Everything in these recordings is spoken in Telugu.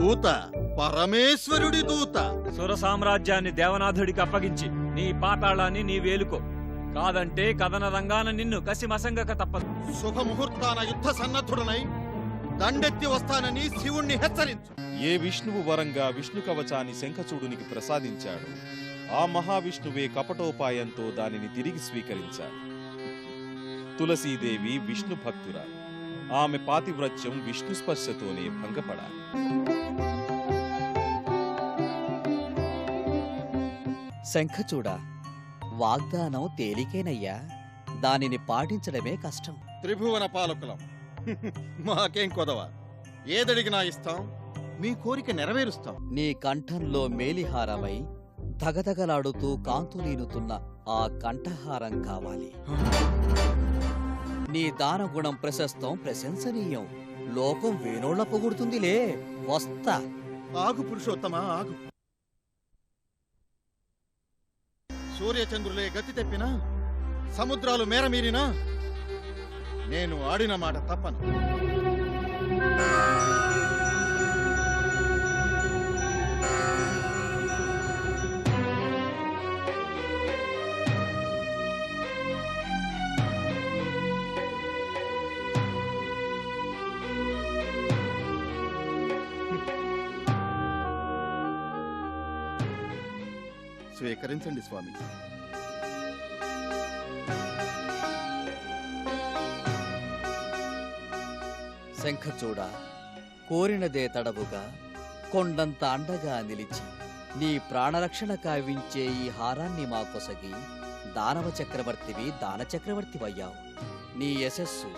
దూత, పరమేశ్వరుడి దూత. సుర సామ్రాజ్యాన్ని దేవనాథుడికి అప్పగించి నీ పాతాళాన్ని నీ వేలుకో. కాదంటే కథన రంగాన నిన్ను కసిమసంగక తప్పదు. శుభముహూర్తాన యుద్ధ సన్నద్ధుడనై దండెత్తి వస్తానని శివుణ్ణి హెచ్చరించు. ఏ విష్ణువు వరంగా విష్ణు కవచాన్ని శంఖచూడునికి ప్రసాదించాడు, ఆ మహావిష్ణువే కపటోపాయంతో దానిని తిరిగి స్వీకరించాడు. తులసీదేవి విష్ణు భక్తురా. ఆమె పాతివ్రత్యం విష్ణు స్పర్శతోనే భంగపడాలి. శంఖచూడ, వాగ్దానం తేలికేనయ్యా, దానిని పాటించడమే కష్టం. త్రిభువన పాలకులం, మాకేం కొదవ. ఏదడిగినా ఇస్తాం, మీ కోరిక నెరవేరుస్తాం. నీ కంఠంలో మేలిహారమై ధగధగలాడుతూ కాంతులీనుతున్న ఆ కంఠహారం కావాలి. నీ దానగుణం ప్రశస్తం, ప్రశంసనీయం. లోకం వేణోళ్ల పొగుడుతుందిలే. వస్తా. ఆగు పురుషోత్తమా, ఆగు. సూర్యచంద్రులే గతి తెప్పినా, సముద్రాలు మేరమీరినా నేను ఆడిన మాట తప్పను. స్వీకరించండి స్వామి. శంఖచూడ, కోరినదే తడవుగా కొండంత అండగా నిలిచి నీ ప్రాణరక్షణ కావించే ఈ హారాన్ని మా కొసగి దానవ చక్రవర్తివి, దానచక్రవర్తివయ్యావు. నీ యశస్సు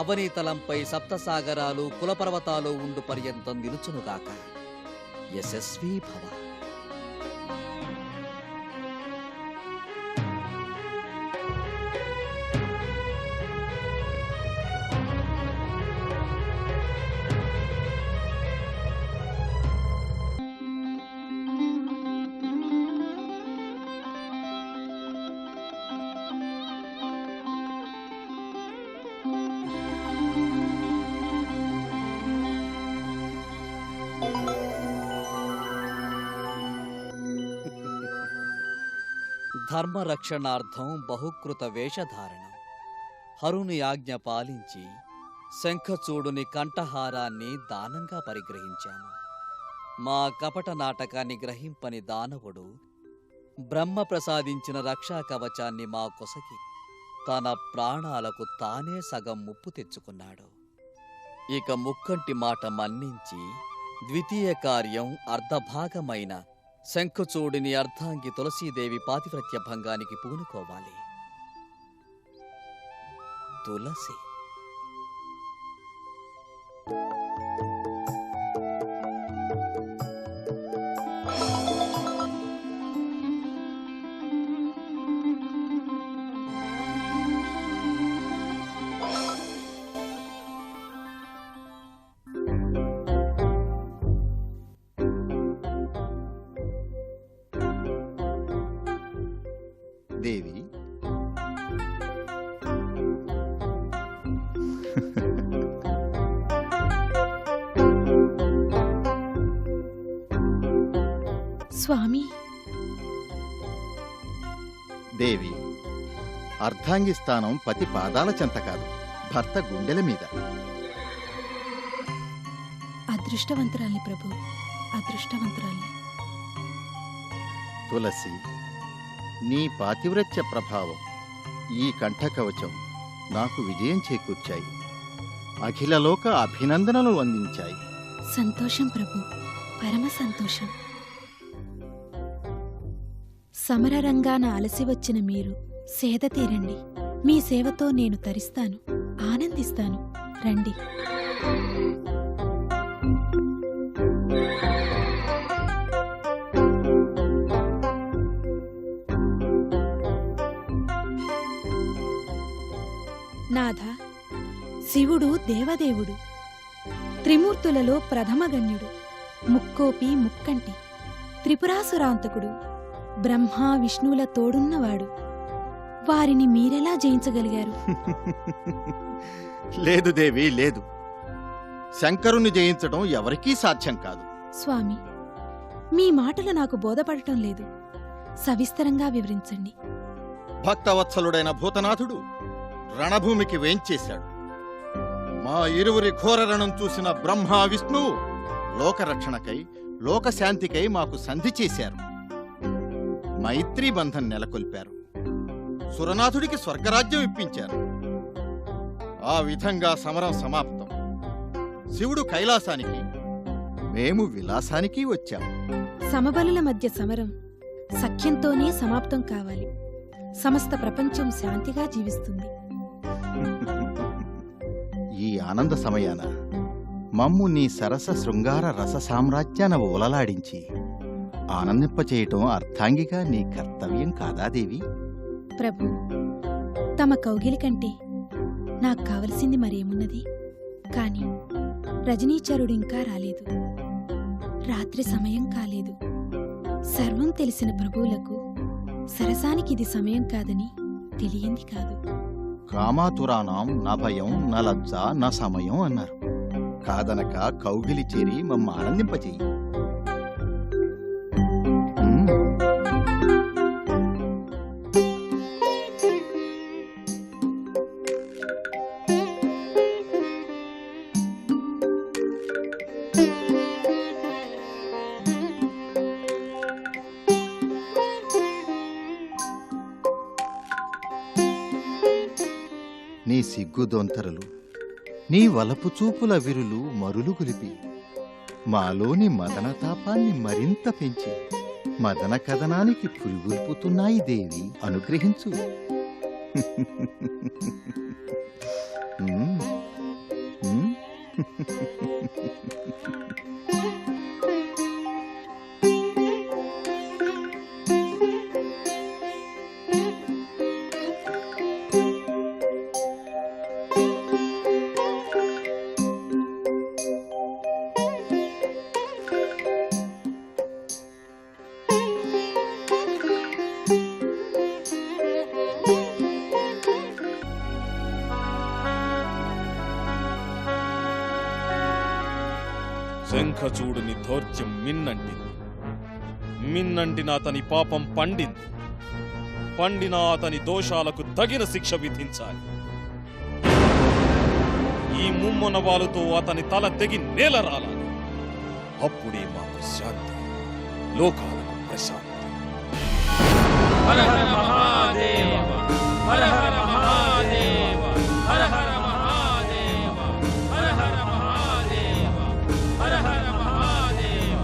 అవనీతలంపై సప్తసాగరాలు కులపర్వతాలు ఉండు పర్యంతం నిలుచునుగాక. యశస్వీ భవ. ధర్మరక్షణార్థం బహుకృత వేషధారణం. హరుని ఆజ్ఞ పాలించి శంఖచూడుని కంఠహారాన్ని దానంగా పరిగ్రహించాము. మా కపట నాటకాన్ని గ్రహింపని దానవుడు బ్రహ్మ ప్రసాదించిన రక్షా కవచాన్ని మా కొసకి తన ప్రాణాలకు తానే సగం ముప్పు తెచ్చుకున్నాడు. ఇక ముక్కంటి మాట మన్నించి ద్వితీయ కార్యం అర్ధభాగమైన శంఖచూడిని అర్ధాంగి తులసీదేవి పాతివ్రత్య భంగానికి పూనుకోవాలి. తులసి దేవి, స్వామి. దేవి, అర్ధాంగి స్థానం పతి పాదాల చెంత కాదు, భర్త గుండెల మీద. అదృష్టవంతురాల్ని ప్రభు, అదృష్టవంతురాల్ని. తులసి, నీ పాతివ్రత్య ప్రభావం, ఈ కంఠకవచం నాకు విజయం చేకూర్చాయి. అఖిలలోక అభినందనలు అందించాయి. సంతోషం ప్రభు, పరమ సంతోషం. సమరరంగాన అలసి వచ్చిన మీరు సేద తీరండి. మీ సేవతో నేను తరిస్తాను, ఆనందిస్తాను. రండి. నాథ, శివుడు దేవదేవుడు, త్రిమూర్తులలో ప్రథమగణ్యుడు, ముక్కోపి ముక్కంటి, త్రిపురాసురాంతకుడు, బ్రహ్మ విష్ణువుల తోడున్నవాడు. వారిని మీరెలా జయించగలిగారు? లేదు దేవి, లేదు. శంకరుని జయించడం ఎవరికీ సాధ్యం కాదు. స్వామి, మీ మాటలు నాకు బోధపడటం లేదు. సవిస్తరంగా వివరించండి. భక్తవత్సలుడైన భూతనాథుడు రణభూమికి వేంచేశాడు. మా ఇరువురి ఘోరరణం చూసిన బ్రహ్మ విష్ణువు లోకరక్షణకై లోకశాంతికై మాకు సంధి చేశారు. మైత్రీ బంధం నెలకొల్పారు. సురనాథుడికి స్వర్గరాజ్యం ఇప్పించారు. ఆ విధంగా సమరం సమాప్తం. శివుడు కైలాసానికి, మేము విలాసానికి వచ్చాం. సమబలుల మధ్య సమరం సఖ్యంతోనే సమాప్తం కావాలి. సమస్త ప్రపంచం శాంతిగా జీవిస్తుంది. ఈ ఆనంద సమయాన మమ్ము నీ సరస శృంగార రస సామ్రాజ్యాన ఓలలాడించి ఆనందింపచేయటం అర్థాంగిగా నీ కర్తవ్యం కాదా దేవి? ప్రభు, తమ కౌగిలి కంటే నాకు కావలసింది మరేమున్నది? కాని రజనీచరుడింకా రాలేదు. రాత్రి సమయం కాలేదు. సర్వం తెలిసిన ప్రభువులకు సరసానికిది సమయం కాదని తెలియంది కాదు. కామాతురానాం నా భయం నా లజ్జ నా సమయం అన్నారు. కాదనక కౌగిలి చేరి మమ్మ ఆనందింపచేయి. నీ సిగ్గుదొంతరలు, నీ వలపు చూపుల విరులు మరులు గులిపి మాలోని మదనతాపాన్ని మరింత పెంచి మదన కథనానికి పురిగొల్పుతున్నాయి దేవి, అనుగ్రహించు. శంఖచూడుని ధౌర్యం మిన్నంటింది. మిన్నంటిన అతని పాపం పండింది. పండిన అతని దోషాలకు తగిన శిక్ష విధించాలి. ఈ ముమ్మొనవాలుతో అతని తల తెగి నేల రాలాలి. అప్పుడే మాకు శాంతి, లోకాలకు ప్రశాంతి. హర హర మహాదేవ, హర హర మహాదేవ, హర హర మహాదేవ, హర హర మహాదేవ, హర హర మహాదేవ.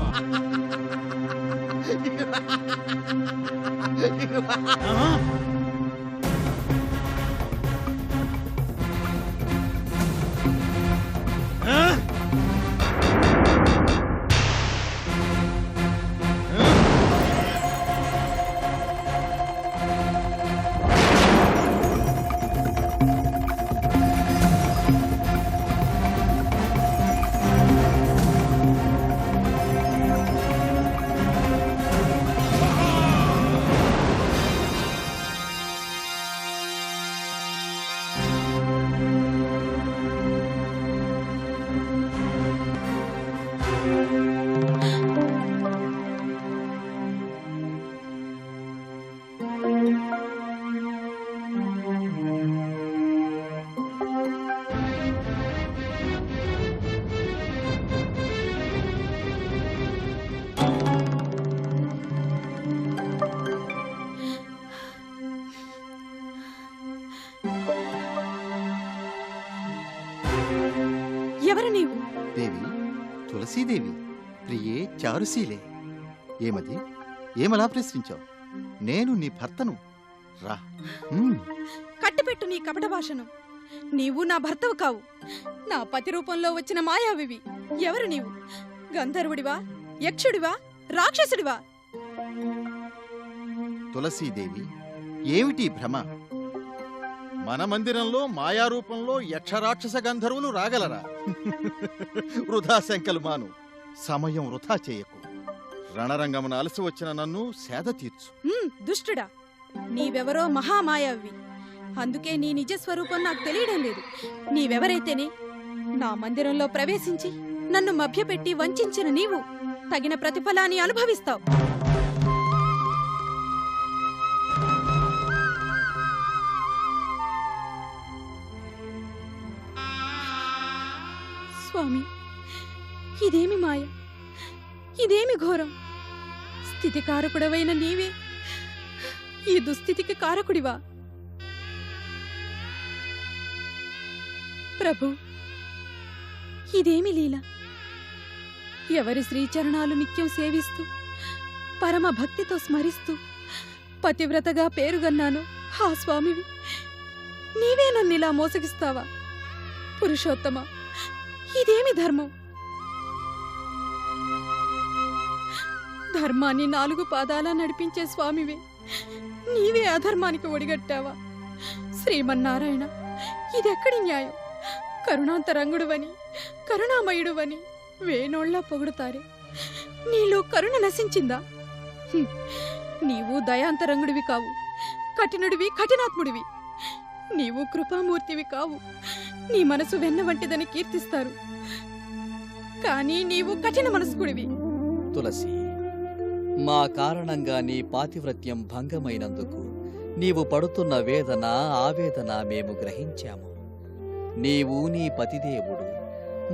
ఎవరు నీవు? దేవి, తులసీదేవి, ప్రియే చారుశీలే. ఏమది? ఏమలా ప్రశ్నించావు? నేను నీ భర్తను. రా. కట్టిపెట్టు నీ కపట భాషను. నీవు నా భర్తవు కావు. నా పతి రూపంలో వచ్చిన మాయావివి. ఎవరు నీవు? గంధర్వుడివా, యక్షుడివా, రాక్షసుడివా? తులసీదేవి, ఏమిటి భ్రమ? మన మందిరంలో మాయారూపంలో యక్షరాక్షస గంధర్వులు రాగలరా? వృధా శంకలు మాను. సమయం వృధా చేయకు. రణరంగమున అలసి వచ్చిన నన్ను సేద తీర్చు. దుష్టుడా, నీవెవరో మహామాయావి. అందుకే నీ నిజస్వరూపం నాకు తెలియడం లేదు. నీవెవరైతేనే నా మందిరంలో ప్రవేశించి నన్ను మభ్యపెట్టి వంచిన నీవు తగిన ప్రతిఫలాన్ని అనుభవిస్తావు. స్వామి, ఇదేమి మాయ, ఇదేమి ఘోరం! స్థితి కారకుడవైన నీవే ఈ దుస్థితికి కారకుడివా? ప్రభు, ఇదేమి లీల! ఎవరి శ్రీచరణాలు నిత్యం సేవిస్తూ పరమ భక్తితో స్మరిస్తూ పతివ్రతగా పేరుగన్నాను ఆ స్వామివి నీవే నన్నిలా మోసగిస్తావా? పురుషోత్తమ, ఇదేమి ధర్మం? ధర్మాన్ని 4 పాదాలా నడిపించే స్వామివే నీవే అధర్మానికి ఒడిగట్టావా? శ్రీమన్నారాయణ, ఇదెక్కడి న్యాయం? కరుణాంతరంగుడువని, కరుణామయుడువని వేణోళ్లా పొగుడుతారే, నీలో కరుణ నశించిందా? నీవు దయాంతరంగుడివి కావు, కఠినుడివి, కఠినాత్ముడివి. నీవు కృపామూర్తివి కావు, నీ మనసు వెన్న వంటిదని కీర్తిస్తారు. కానీ నీవు కఠిన మనస్కుడివి. తులసి, మా కారణంగా నీ పాతివ్రత్యం భంగమైనందుకు నీవు పడుతున్న వేదన, ఆవేదన మేము గ్రహించాము. నీవు, నీ పతిదేవుడు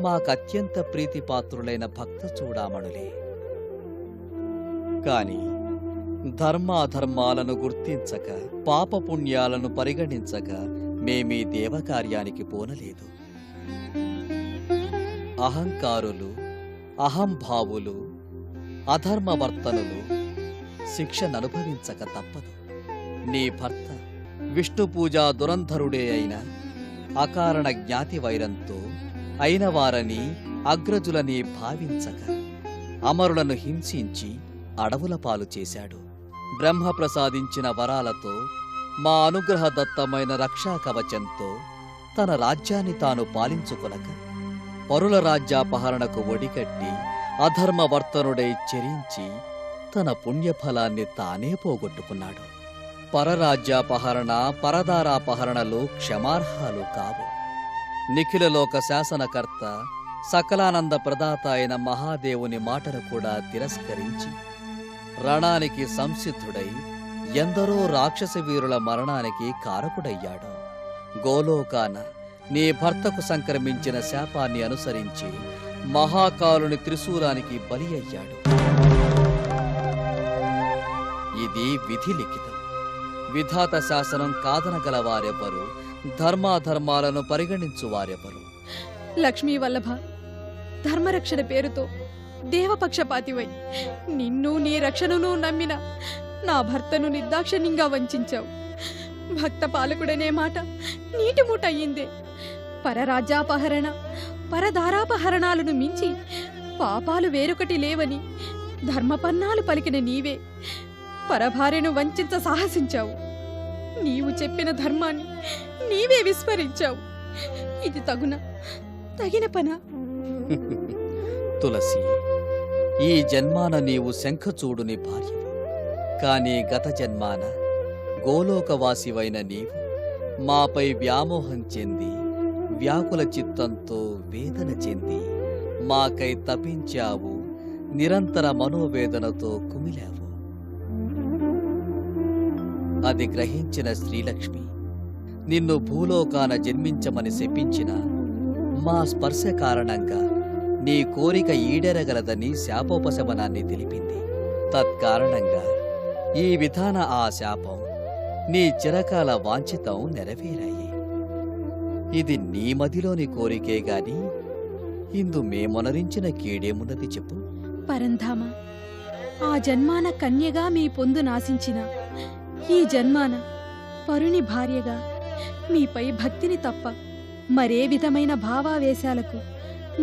మాకత్యంత ప్రీతిపాత్రులైన భక్త చూడామణులే. కాని ధర్మాధర్మాలను గుర్తించక, పాపపుణ్యాలను పరిగణించక మేమీ దేవకార్యానికి పోనలేదు. అహంకారులు, అహంభావులు, అధర్మవర్తనులు శిక్షననుభవించక తప్పదు. నీ భర్త విష్ణు పూజా దురంధరుడే అయిన అకారణ జ్ఞాతి వైరంతో అయినవారని అగ్రజులని భావించక అమరులను హింసించి అడవుల పాలు చేశాడు. బ్రహ్మ ప్రసాదించిన వరాలతో మా అనుగ్రహదత్తమైన రక్షా కవచంతో తన రాజ్యాన్ని తాను పాలించుకొనక పరుల రాజ్యాపహరణకు ఒడికట్టి అధర్మవర్తనుడై చెరించి తన పుణ్యఫలాన్ని తానే పోగొట్టుకున్నాడు. పరరాజ్యాపహరణ, పరదారాపహరణలు క్షమార్హాలు కావు. నిఖిలలోక శాసనకర్త, సకలానంద ప్రదాత అయిన మహాదేవుని మాటను కూడా తిరస్కరించి రణానికి సంసిద్ధుడై ఎందరో రాక్షస వీరుల మరణానికి కారకుడయ్యాడు. గోలోకాన నీ భర్తకు సంక్రమించిన శాపాన్ని అనుసరించి మహాకాలుని త్రిశూలానికి బలి అయ్యాడు. ఇది విధి లిఖితం. విధాత శాసనం కాదనగలవారెవరు? ధర్మాధర్మాలను పరిగణించువారెవరు? లక్ష్మీ వల్లభ, ధర్మరక్షణ పేరుతో దేవపక్షపాతివై నిన్ను, నీ రక్షణను నమ్మిన నా భర్తను నిర్దాక్షిణ్యంగా వంచావు. భక్త పాలకుడనే మాట నీటి మూట అయ్యిందే. పరరాజ్యాపహరణ, పరధారాపహరణాలను మించి పాపాలు వేరొకటి లేవని ధర్మపన్నాలు పలికిన నీవే పరభార్యను వంచించ సాహసించావు. నీవు చెప్పిన ధర్మాన్ని నీవే విస్మరించావు. ఇది తగిన పనా? తులసి, ఈ జన్మాన నీవు శంఖచూడుని భార్యవు. కాని గత జన్మాన గోలోకవాసివైన నీవు మాపై వ్యామోహం చెంది, వ్యాకుల చిత్తంతో వేదన చెంది మాకై తపించావు. నిరంతర మనోవేదనతో కుమిలావు. అది గ్రహించిన శ్రీలక్ష్మి నిన్ను భూలోకాన జన్మించమని శపించిన మా స్పర్శ కారణంగా నీ కోరిక ఈడెరగలదని శాపోపశమనాన్ని తెలిపింది. తత్కారణంగా ఈ విధాన ఆ శాపం, నీ చిరకాల వాంఛితం నెరవేరాయి. ఇది నీ మదిలోని కోరికే గాని ఇందు మేమొనరించిన కీడేమున్నది చెప్పు. పరంధామ, ఆ జన్మాన కన్యగా మీ పొందు నాశించిన ఈ జన్మాన పరుని భార్యగా మీపై భక్తిని తప్ప మరే విధమైన భావావేశాలకు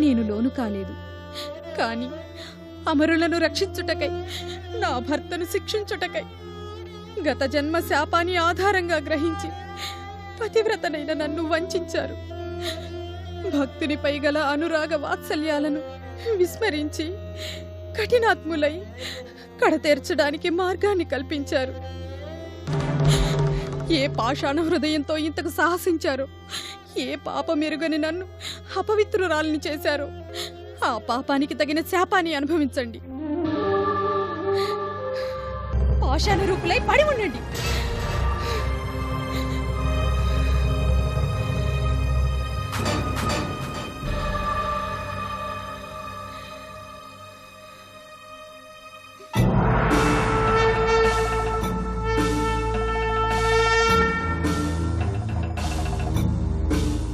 నేను లోను కాలేదు. కాని అమరులను రక్షించుటకై, నా భర్తను శిక్షించుటకై గత జన్మ శాపాన్ని ఆధారంగా గ్రహించి పతివ్రతనైన నన్ను వంచారు. భక్తునిపై గల అనురాగ వాత్సల్యాలను విస్మరించి కఠినాత్ములై కడతేర్చడానికి మార్గాన్ని కల్పించారు. ఏ పాషాణ హృదయంతో ఇంతకు సాహసించారో, ఏ పాపమెరుగని నన్ను అపవిత్రురాలిని చేశారో ఆ పాపానికి తగిన శాపాన్ని అనుభవించండి. పాషాణ రూపులై పడి ఉండండి.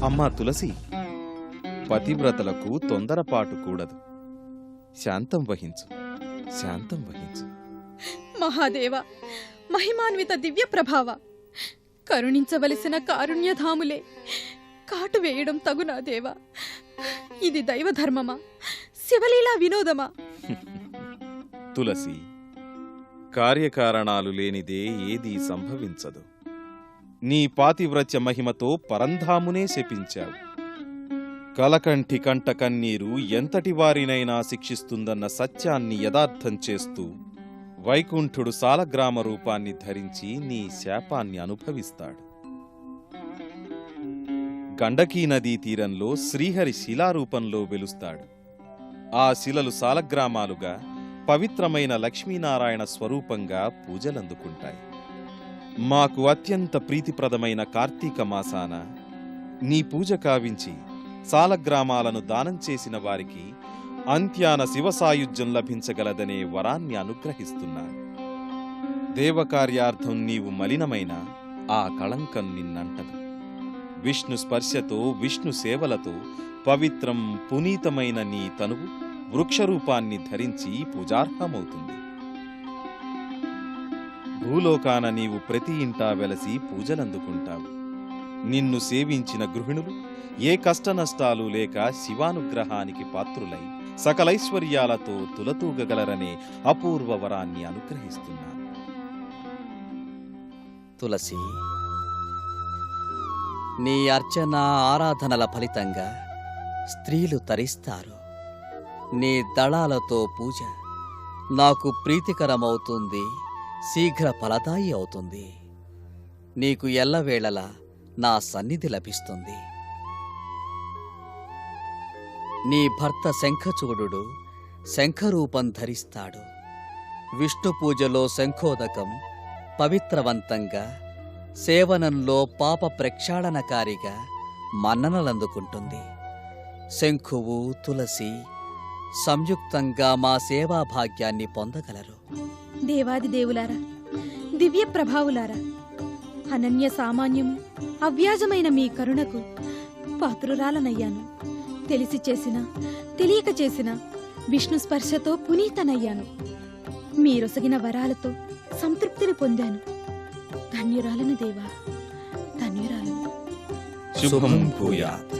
అమ్మా తులసి, పతివ్రతలకు తొందరపాటు కూడదు. శాంతం వహించు, శాంతం వహించు. మహాదేవ, మహిమాన్విత దివ్య ప్రభావ, కరుణించవలసిన కారుణ్యధాములే కాటు వేయడం తగునా దేవా? ఇది దైవధర్మమా, శివలీలా వినోదమా? తులసి, కార్యకారణాలు లేనిదే ఏదీ సంభవించదు. నీ పాతివ్రత్య మహిమతో పరంధామునే శపించావు. కలకంఠి కంట కన్నీరు ఎంతటి వారినైనా శిక్షిస్తుందన్న సత్యాన్ని యథార్థం చేస్తూ వైకుంఠుడు సాలగ్రామ రూపాన్ని ధరించి నీ శాపాన్ని అనుభవిస్తాడు. గండకీ నదీ తీరంలో శ్రీహరి శిలారూపంలో వెలుస్తాడు. ఆ శిలలు సాలగ్రామాలుగా పవిత్రమైన లక్ష్మీనారాయణ స్వరూపంగా పూజలందుకుంటాయి. మాకు అత్యంత ప్రీతిప్రదమైన కార్తీక మాసాన నీ పూజ కావించి సాలగ్రామాలను దానం చేసిన వారికి అంత్యాన శివసాయుజ్యం లభించగలదనే వరాన్ని అనుగ్రహిస్తున్నా. దేవకార్యార్థం నీవు మలినమైన ఆ కళంకం నిన్నంటదు. విష్ణు స్పర్శతో, విష్ణు సేవలతో పవిత్రం పునీతమైన నీ తనువు వృక్షరూపాన్ని ధరించి పూజార్హమవుతుంది. భూలోకాన నీవు ప్రతి ఇంటా వెలసి పూజలందుకుంటావు. నిన్ను సేవించిన గృహిణులు ఏ కష్టనష్టాలు లేక శివానుగ్రహానికి పాత్రులై సకలైశ్వర్యాలతో తులతూగగలరనే అపూర్వ వరాన్ని అనుగ్రహిస్తున్నాను. తులసి, నీ అర్చన ఆరాధనల ఫలితంగా స్త్రీలు తరిస్తారు. నీ దళాలతో పూజ నాకు ప్రీతికరమవుతుంది, శీఘ్ర ఫలదాయి అవుతుంది. నీకు ఎల్లవేళలా నా సన్నిధి లభిస్తుంది. నీ భర్త శంఖచూడు శంఖరూపం ధరిస్తాడు. విష్ణు పూజలో శంఖోదకం పవిత్రవంతంగా, సేవనంలో పాప ప్రక్షాళనకారిగా మన్ననలందుకుంటుంది. శంఖువు, తులసి సంయుక్తంగా మా సేవా భాగ్యాన్ని పొందగలరు. దేవాది దేవులారా, దివ్య ప్రభావులారా, అనన్య సామాన్యము అవ్యాజమైన మీ కరుణకు పాత్రురాలనయ్యాను. తెలిసి చేసిన, తెలియక చేసిన విష్ణు స్పర్శతో పునీతనయ్యాను. మీరొసగిన వరాలతో సంతృప్తిని పొందాను. ధన్యురాలను దేవా, ధన్యురాలను. శుభం భూయాత్.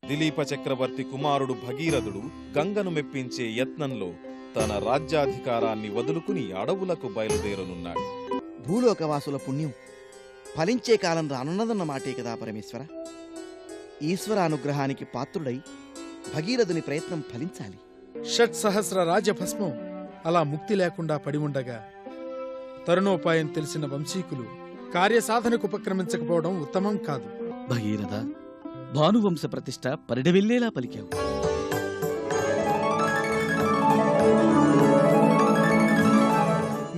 దిలీప చక్రవర్తి కుమారుడు భగీరథుడు గంగను మెప్పించే యత్నంలో తన రాజ్యాధికారాన్ని వదులుకుని అడవులకు బయలుదేరనున్నాడు. భూలోకవాసుల పుణ్యం ఫలించే కాలం రానున్నదన్న మాటే కదా పరమేశ్వర. ఈశ్వర అనుగ్రహానికి పాత్రుడై భగీరథుని ప్రయత్నం ఫలించాలి. షట్సహస్ర రాజభస్మం అలా ముక్తి లేకుండా పడి ఉండగా తరుణోపాయం తెలిసిన వంశీకులు కార్యసాధనకు ఉపక్రమించకపోవడం ఉత్తమం కాదు. భగీరథ, భానువంశ ప్రతిష్ట పరిడవెల్లేలా పలికావు.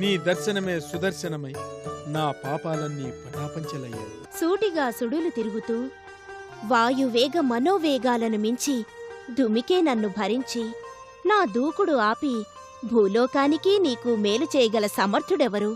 నీ దర్శనమే సుదర్శనమై నా పాపాలన్నీ పటాపంచలయ్యాయి. సూటిగా సుడులు తిరుగుతూ వాయువేగ మనోవేగాలను మించి దుమికే నన్ను భరించి నా దూకుడు ఆపి భూలోకానికి నీకు మేలు చేయగల సమర్థుడెవరు?